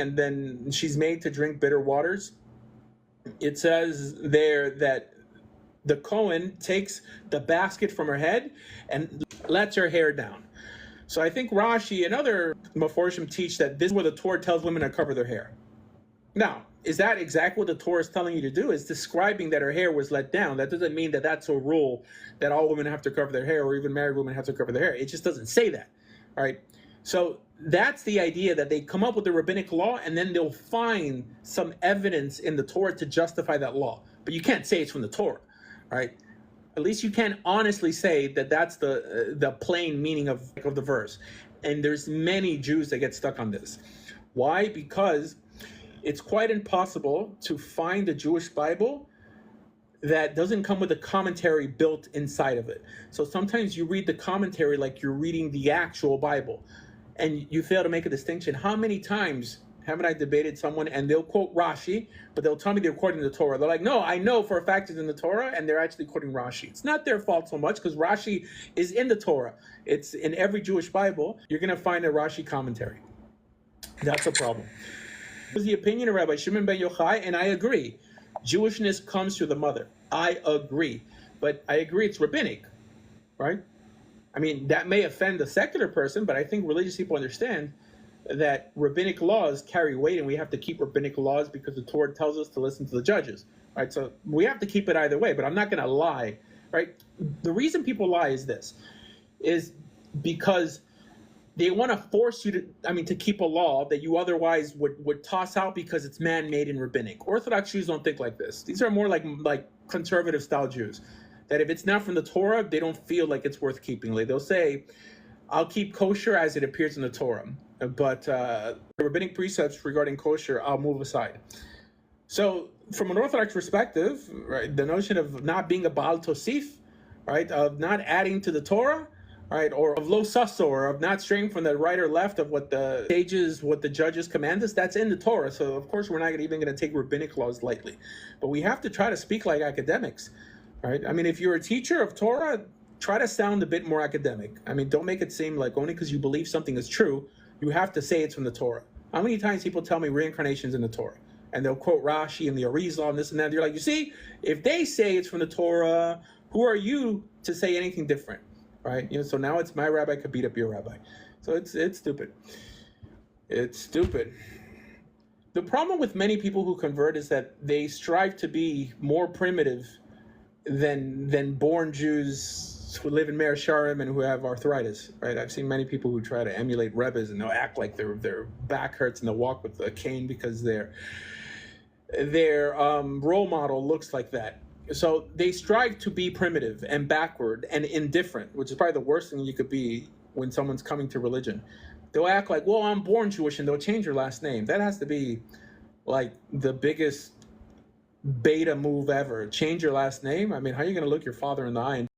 and then she's made to drink bitter waters. It says there that the Cohen takes the basket from her head and lets her hair down. So I think Rashi and other Meforshim teach that this is where the Torah tells women to cover their hair. Now, is that exactly what the Torah is telling you to do? It's describing that her hair was let down. That doesn't mean that that's a rule that all women have to cover their hair, or even married women have to cover their hair. It just doesn't say that, all right? So that's the idea, that they come up with the rabbinic law and then they'll find some evidence in the Torah to justify that law. But you can't say it's from the Torah, right? At least you can honestly say that that's the plain meaning of the verse. And there's many Jews that get stuck on this. Why? Because it's quite impossible to find a Jewish Bible that doesn't come with a commentary built inside of it. So sometimes you read the commentary like you're reading the actual Bible, and you fail to make a distinction. How many times haven't I debated someone and they'll quote Rashi, but they'll tell me they're quoting the Torah. They're like, no, I know for a fact it's in the Torah, and they're actually quoting Rashi. It's not their fault so much, because Rashi is in the Torah. It's in every Jewish Bible. You're going to find a Rashi commentary. That's a problem. It was the opinion of Rabbi Shimon ben Yochai, and I agree. Jewishness comes through the mother. I agree. But I agree it's rabbinic, right? I mean, that may offend a secular person, but I think religious people understand that rabbinic laws carry weight, and we have to keep rabbinic laws because the Torah tells us to listen to the judges, right? So we have to keep it either way, but I'm not going to lie, right? The reason people lie is because they want to force you to keep a law that you otherwise would toss out because it's man-made and rabbinic. Orthodox Jews don't think like this. These are more like conservative style Jews, that if it's not from the Torah, they don't feel like it's worth keeping. Like they'll say, I'll keep kosher as it appears in the Torah, but the rabbinic precepts regarding kosher, I'll move aside. So from an Orthodox perspective, right, the notion of not being a Baal Tosif, right, of not adding to the Torah, right, or of lo sasso, or of not straying from the right or left of what the judges command us, that's in the Torah. So of course we're not even going to take rabbinic laws lightly. But we have to try to speak like academics, right? I mean, if you're a teacher of Torah, try to sound a bit more academic. I mean, don't make it seem like only because you believe something is true, you have to say it's from the Torah. How many times people tell me reincarnation's in the Torah? And they'll quote Rashi and the Arizal and this and that. You're like, you see, if they say it's from the Torah, who are you to say anything different? Right? So now it's my rabbi could beat up your rabbi. So it's stupid. It's stupid. The problem with many people who convert is that they strive to be more primitive than born Jews who live in Meir Sharim and who have arthritis. Right? I've seen many people who try to emulate rebbes, and they'll act like their back hurts and they'll walk with a cane because their role model looks like that. So they strive to be primitive and backward and indifferent, which is probably the worst thing you could be when someone's coming to religion. They'll act like, well, I'm born Jewish, and they'll change your last name. That has to be like the biggest beta move ever. Change your last name? I mean, how are you going to look your father in the eye and